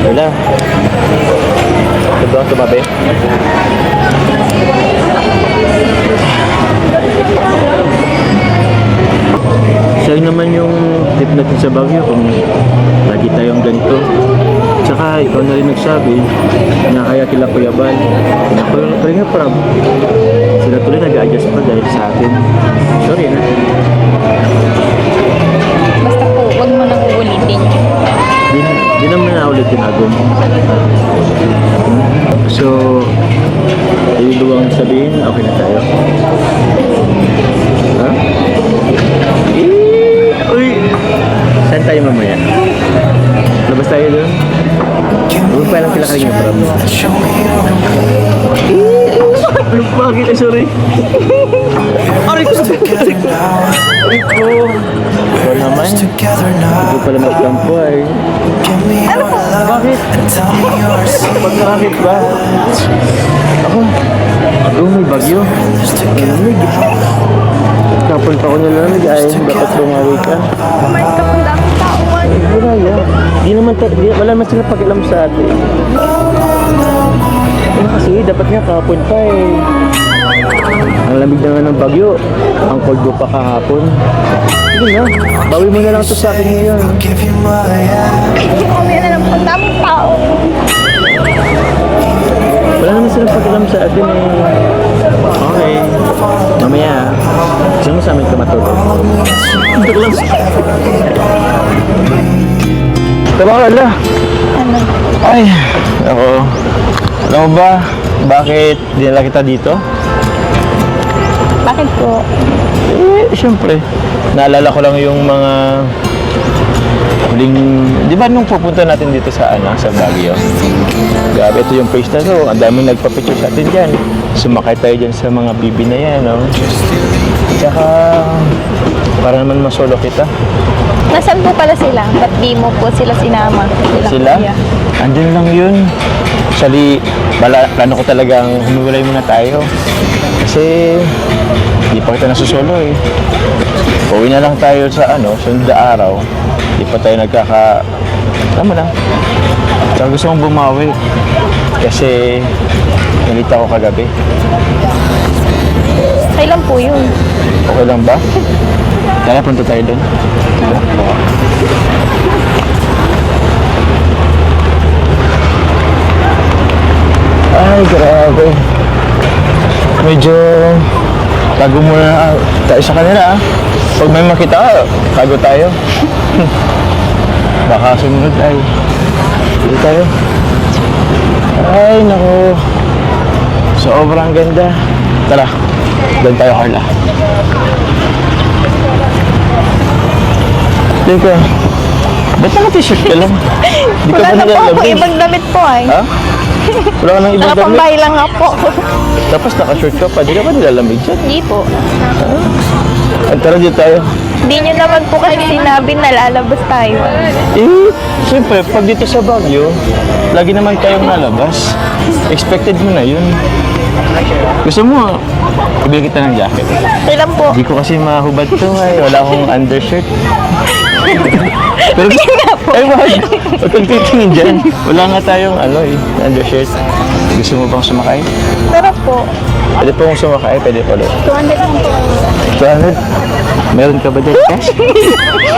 Wala. Ito, tumabi. Sayang naman yung tip natin sa Baguio kung lagi tayong ganito. Tsaka ikaw na rin nagsabi na kaya kila Kuya Bal na Kuya Prab sila tuloy nag-adjust pa dahil sa atin. Sorry na. Basta po, huwag mo nang uulitin. Di naman na ulit tinago mo. So, iluwang sabihin, okay na tayo. Ha? Uy! Saan tayo mamaya? Labas tayo doon? Huwag pa lang sila kayo na parang. Bakit? Ay, sorry. Aray ko! Aray ko! Ikaw naman. Hindi pala magkampo ay. Ano po? Bakit? Pagkarakit ba? Ako may bagyo. Malamig. Kapon pa ako nalamig ay dapat bumawi ka. Kumain ka kung daming tao. Wala yan. Wala naman sila pakialam sa atin. Ano kasi, dapat nga kahapon pa eh. Ang lamig na nga ng bagyo. Ang cold mo pa kahapon. Hindi na. Bawi mo na lang to sa akin ngayon. Kumain na lang kung daming tao. Wala naman silang pakialam sa atin eh. Okay. Mamaya, gusto mo sa amin ka matulog? Joke lang. Tama ka ala. Ano? Ay, ako. Alam mo ba, bakit dinala kita dito? Bakit po? Siyempre. Naalala ko lang yung mga huling, di ba nung pupunta natin dito sa Baguio? Grabe, ito yung place na to. Ang daming nagpa-picture sa atin dyan. Sumakay tayo dyan sa mga bibi na yan, no? Tsaka, para naman masolo kita. Nasaan po pala sila? Ba't di mo po sila sinama? Sila? Kuya? Andyan lang yun. Actually, plano ko talagang humiwalay muna tayo. Kasi, di pa kita nasusolo eh. Uwi na lang tayo sa sunod na araw. Di pa tayo tama na. Tsaka gusto kong bumawi. Kasi, nalita ko kagabi. Kailan po yun? Okay lang ba? Kaya punta tayo doon. Ay, grabe. Medyo tago muna tayo sa kanila. Pag may makita, tago tayo. Baka sumunod ay dito tayo. Ay, naku. Sobrang ganda. Tara, doon tayo, Carla. Teka, ba't naka-t-shirt ka lang? Di ka Wala ba na po ako nilalamig? ibang damit po ay. Ha? Wala ka nang ibang damit? Nakapambahay lang nga po. Tapos naka-shirt ka pa, di ka ba nilalamig dyan? Hindi po. At tara dito tayo. Hindi nyo naman po kasi sinabi na lalabas tayo. Siyempre, pag dito sa Baguio, lagi naman tayong nalabas. Expected mo na yun. Gusto mo, ibigay kita ng jacket. Kailan po? Hindi ko kasi mahubad to ay wala akong undershirt. Pero, nga po. ay wag kang titingin dyan. Wala nga tayong undershirt. Gusto mo bang sumakay? Pero po, Pwede po kong sumakay, pwede po ulit. 200 lang po. 200? Meron ka ba dyan cash?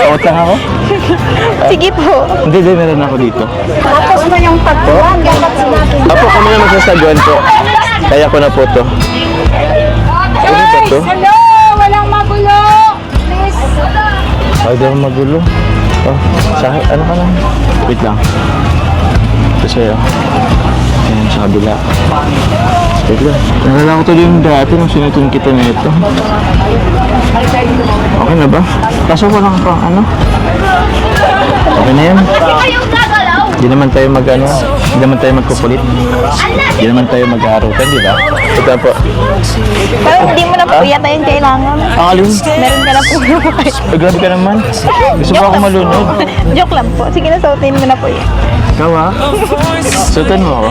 Pautang ako? Sige po. Hindi, meron ako dito. Tapos mo yung pagkuhan, dapat sinabi. Apo, kami na magsasaguan po. Kaya ko na po to. Ano ba to? Hello! Walang magulo! Please! Ay, daw magulo. Oh, sa akin, ano ka lang? Wait lang. Ito sa'yo. Ayan, sa kabila. Wait lang. Nalala ko tuloy yung dati nung sinutun kita na ito. Okay na ba? Kaso walang pang Okay na yan. Hindi naman tayo hindi naman tayo magkukulit. Hindi naman tayo mag-aarutan, di ba? Ito po. Pero hindi mo na po yata yung kailangan. Ang alin? Meron ka na po. Ay, grabe ka naman. Gusto mo ako malunod. Joke lang po. Sige na, sautin mo na po yun. Ikaw ha? Sutan mo ako.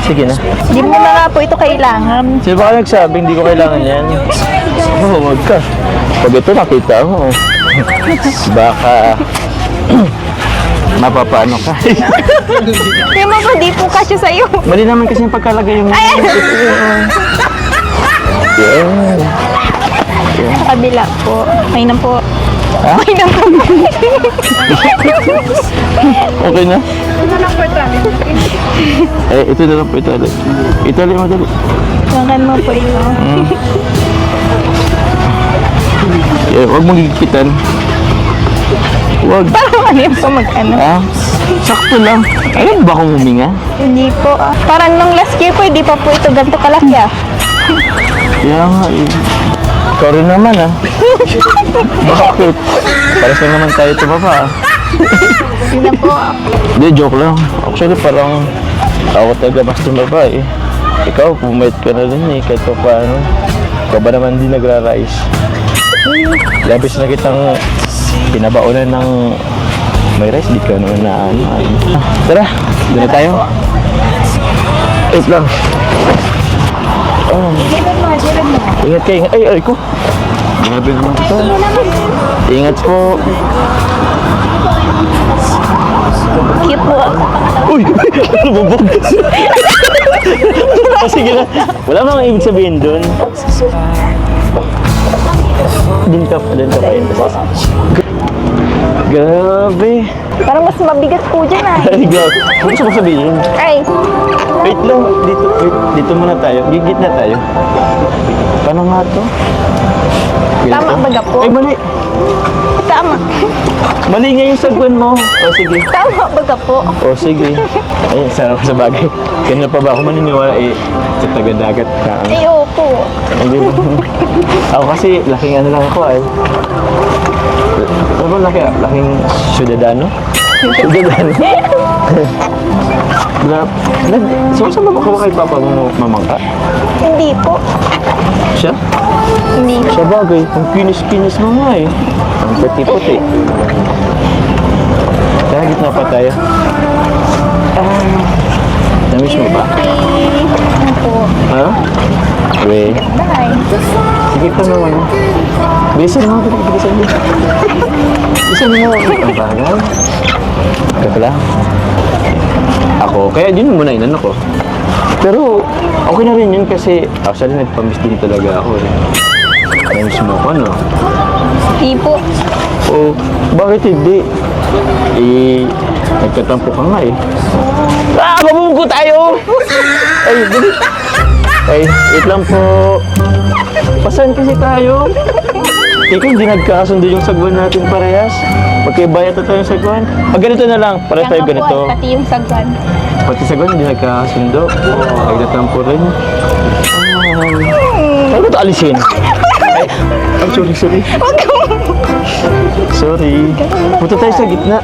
Sige na. Hindi mo na nga po ito kailangan. Sino ba ka nagsabi? Hindi ko kailangan yan. Oo, wag ka. Pag ito nakita mo, Baka mapapaano ka. Yung mga di po kasya sa'yo. Mali naman kasi yung pagkalagay yung... Yan. Sa kabila po. May na po. Ha? May na po. Okay na? Ano lang po travel? Eh, ito na lang po, itali. Itali, madali. Makan mo po yun. Eh, huwag mong gigitan. Huwag. Parang ano yung po mag-ano? Ah, sakto lang. Alam ba kung huminga? Hindi po. Parang nung last year po, hindi pa po ito ganito kalaki ah. Kaya nga eh. Ikaw rin naman ah. Bakit? Pares lang naman tayo tumaba ah. Hindi na po. Hindi, joke lang. Actually, parang ako talaga mas tumaba eh. Ikaw, pumait ka na rin eh. Kahit pa paano. Ikaw ba naman di nagra-rise? Labis na kitang pinabaunan ng may rice. Di ka naman na ano. Tara, doon na tayo. Wait lang. Oh. Ingat kayo. Ay ko. Grabe naman ito. Ingat po. Cute po. Uy! Lumubog! Sige na. Wala mang ibig sabihin dun. Din ka kayo. Grabe. Parang mas mabigat po dyan ah. Ay, grabe. Ano gusto mo sabihin? Ay. Wait lang. Dito muna tayo. Gigit na tayo. Paano nga to? Tama baga po? Ay, mali. Tama. Mali nga yung sagwan mo. O, sige. Tama baga po? O, sige. Ay, sarap sa bagay. Ganun pa ba ako maniniwala eh, sa taga-dagat ka? Ay, opo. Hindi ba? Ako kasi, laking ano lang ako ay. Ano ba laking Ciudadano? Ciudadano? So, saan ba kay Papa mo mamangka? Hindi po. Siya? Hindi. Sa bagay, ang kinis-kinis mo nga eh. Ang puti-puti. Tara, gitna pa tayo. Namiss mo ba? Ano po? Ha? Wait. Bye. Sige ka naman. Bilisan mo. Bilisan mo. Bilisan mo. Ang bagay. Ito lang. Ako, kaya yun muna inano ko. Pero, okay na rin yun kasi actually nagpamiss din talaga ako eh. Namiss mo ko, no? Hindi po. O, bakit hindi? Eh, nagkatampo ka nga eh. Ah, mabungko tayo! Ay, dali. Ay, wait lang po. Pasan kasi tayo? Ikaw, hindi nagkakasundo yung sagwan natin parehas. Magkaibayat na tayo yung sagwan. Pag ganito na lang, parehas tayo Kaya nga ganito. po, pati yung sagwan. Pati sagwan, hindi nagkakasundo. Nagtatampo rin. Ano ba ito alisin? Ay, sorry. Sorry. Punta tayo sa gitna.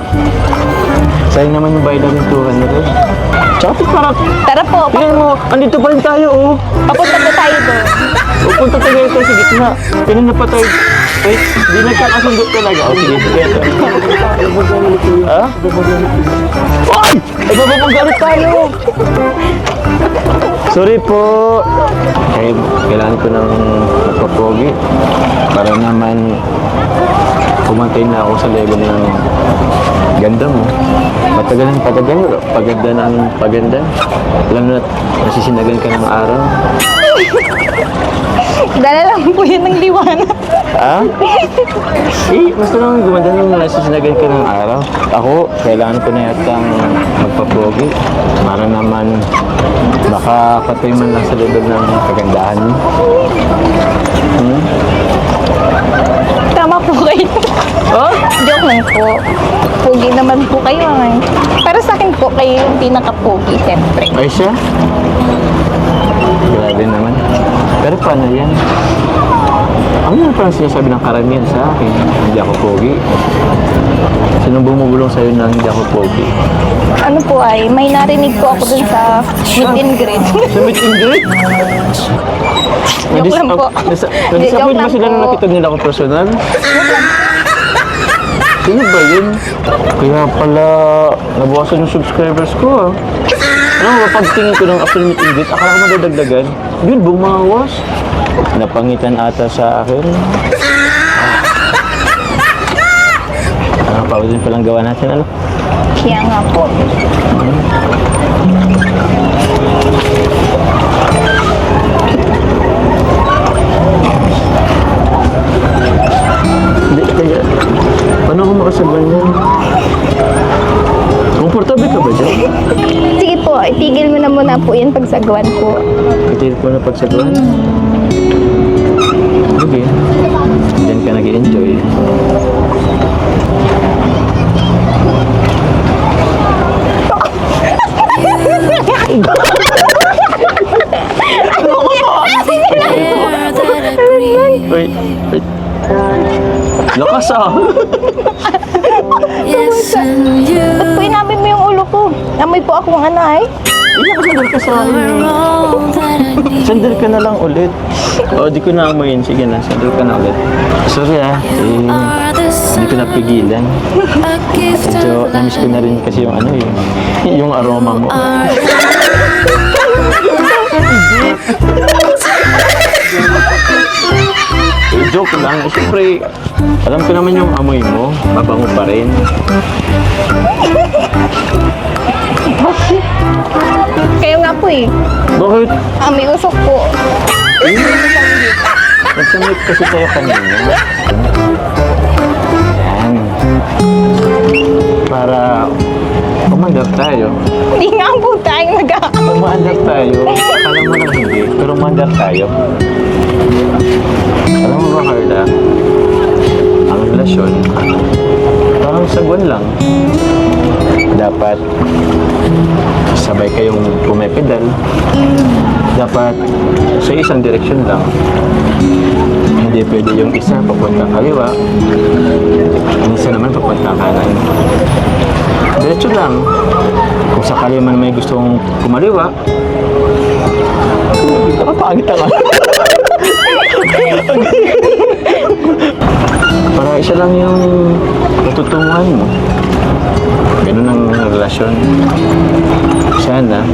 Sayang naman yung bayad namin 200. Tsaka parang, Tara po. tingnan mo, andito pa rin tayo oh. Papunta na tayo doon. Pupunta tayo sa gitna. Kanina pa tayo. Wait, di nagkakasundo talaga. O sige, sige. Ha? Ay! Ay, bababagalit tayo! Sorry po. Kaya kailangan ko ng magpapogi para naman kumantay na ako sa level ng ganda mo. Patagal ng patagal, paganda ng paganda. Alam na, nasisinagan ka ng araw. Dala lang po yun ng liwanag. Ah? Eh, basta naman gumanda nung nasisinagan ka ng araw. Ako, kailangan ko na yatang magpapogi para naman baka katay man lang sa level ng kagandahan mo. Tama po kayo. Oh? Joke lang po. Pogi naman po kayo ay. Para sa akin po, kayo yung pinaka-pogi, siyempre. Ay siya? Grabe naman. Pero paano yan? Ano yung parang sinasabi ng karamihan sa akin? Hindi ako pogi. Sinong bumubulong sa'yo na hindi ako pogi? Ano po ay, may narinig po ako dun sa meet and greet. Sa meet and greet? Joke lang po. Nadisappoint Joke ba lang sila po. na nakita nila ako personal? Sino ba yun? Kaya pala nabawasan yung subscribers ko ah. Ano ba, pagtingin ko ng after meet and greet, akala ko madadagdagan. Yun, bumawas. Napangitan ata sa akin. Pawis din palang gawa natin, ano? Kaya nga po. Hindi, kaya, paano ako makasagwan yan? Komportable ka ba dyan? Sige po, itigil mo na muna po yan pagsagwan ko. Itigil ko na pagsagwan? Okay. Diyan ka nag-enjoy. Wait, wait. Lakas ah! Ba't po inamin mo yung ulo ko? Amoy po akong ano ay? Hindi ako sandal ka sa akin. Sandal ka na lang ulit. O, di ko na amoyin. Sige na, sandal ka na ulit. Sorry ah. Hindi ko napigilan. Medyo namiss ko na rin kasi yung ano eh. Yung aroma mo. Joke lang. Siyempre, alam ko naman yung amoy mo. Mabango pa rin. Kayo nga po eh. Bakit? Amoy usok po. Nagsamit kasi tayo kanina. Yan. Para umandar tayo. Hindi nga po tayong Umandar tayo. Alam mo lang hindi. Pero umandar tayo. Alam mo ba, Carla? Ang relasyon, parang sagwan lang. Dapat sabay kayong pumepedal. Dapat sa isang direksyon lang. Hindi pwede yung isa papunta kaliwa, yung isa naman papunta kanan. Diretso lang. Kung sakali man may gustong kumaliwa, nakapangit ka. Para isa lang yung natutunguhan mo. Ganun ang relasyon. Sana,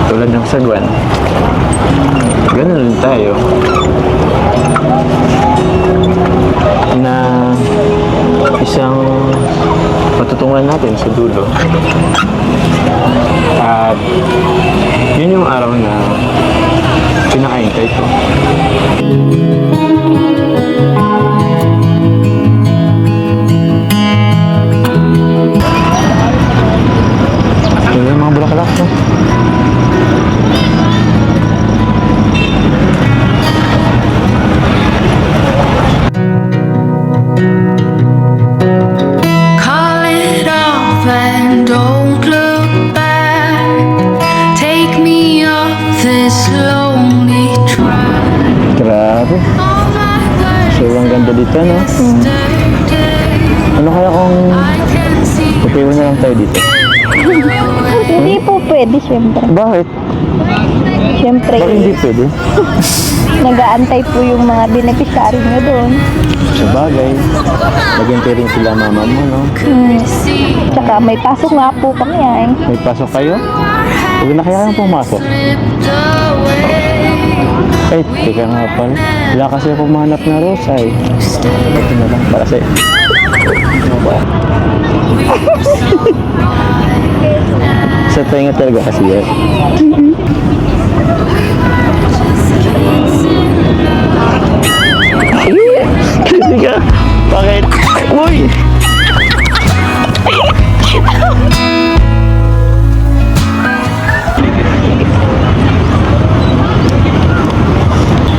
tulad ng sagwan, ganun rin tayo. Na isang matutunguhan natin sa dulo. At yun yung araw na pinakaintay ko. Yun yung mga bulaklak ko. Call it off and don't look back. Take me off this lonely track. Grabe. All my words So, ang ganda dito, no? yesterday. Ano kaya kung I can see ipiwan na lang tayo dito? Hindi po pwede, syempre. Bakit? Syempre, Bakit hindi pwede? nag-aantay po yung mga beneficiary nyo doon. Sa bagay, naghintay rin sila mama mo, no? Tsaka may pasok nga po kami ay. May pasok kayo? Huwag na kaya kayong pumasok. slipped away. Ay, teka nga pala. Wala kasi ako mahanap na rosay. Ito na lang para sa'yo. Ano ba? Sa tainga talaga kasi yan. Hindi ka. Bakit? Uy!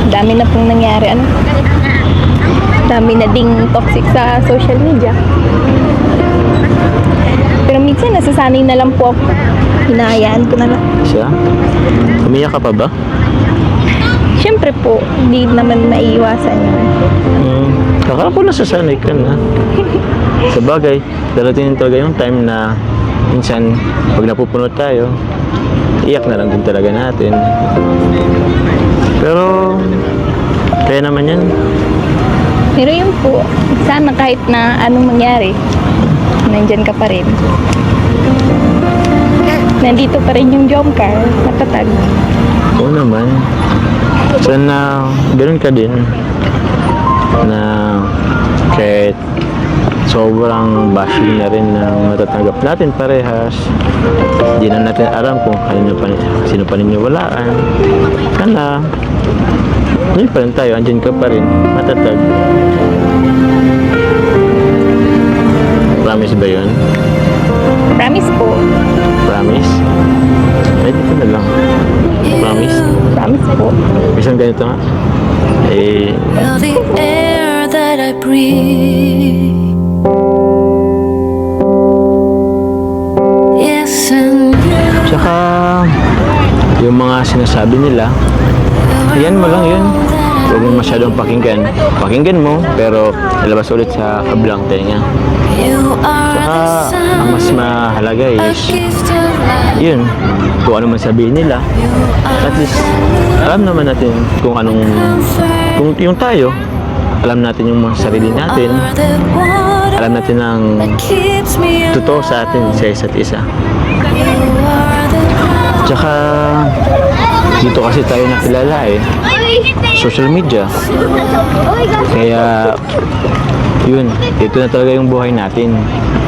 Dami na pong nangyari, ano? Dami na ding toxic sa social media. Pero minsan nasasanay na lang po ako. Hinahayaan ko na lang. Siya? Umiyak ka pa ba? Siyempre po, hindi naman maiiwasan yun. Akala ko nasasanay ka na. Sa bagay, darating din talaga yung time na minsan, pag napupunod tayo, iyak na lang din talaga natin. Pero, kaya naman yan. Pero yun po, sana kahit na anong mangyari, nandyan ka pa rin. Nandito pa rin yung jump car, matatag. Oo naman. Sana, ganun ka din. Na, kahit sobrang bashing na rin ng matatanggap natin parehas. Hindi na natin alam kung sino paniniwalaan. Sana, yun pa rin tayo, andyan ka pa rin, matatag. Promise ba yun? Promise po. Promise? Ay, dito na lang. Promise? Promise po. Isang ganito nga. Eh, You're the air that I breathe. Yes, and you. tsaka, yung mga sinasabi nila, yan mo lang yun. Huwag mo masyadong pakinggan. Pakinggan mo, pero ilabas ulit sa kabilang tenga. You are Tsaka, the ang mas sun, mahalaga a is, gift of life. yun, kung ano man sabihin nila, at least, alam naman natin kung anong, kung yung tayo, alam natin yung mga sarili natin, Are the water alam natin ang that keeps me totoo sa atin sa isa't isa. You are the Tsaka, dito kasi tayo nakilala eh, social media. Kaya, yun, ito na talaga yung buhay natin.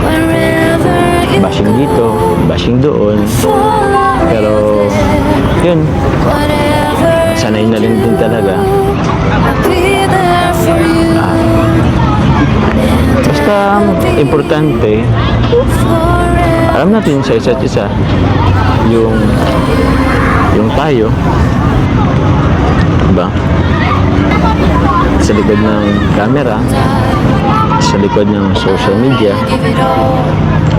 wherever you Bashing dito, bashing doon. fall. Pero, yun, Whatever sanay na rin din talaga. I'll be there for you Basta, importante, forever. alam natin sa isa't isa, yung tayo, diba? Sa likod ng camera, sa likod ng social media, Give it all,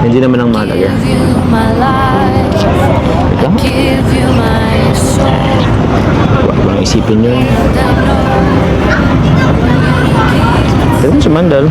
hindi naman ang mahalaga. give you my life, Ikaw, give you my soul. huwag bang isipin yun. Pero sumandal,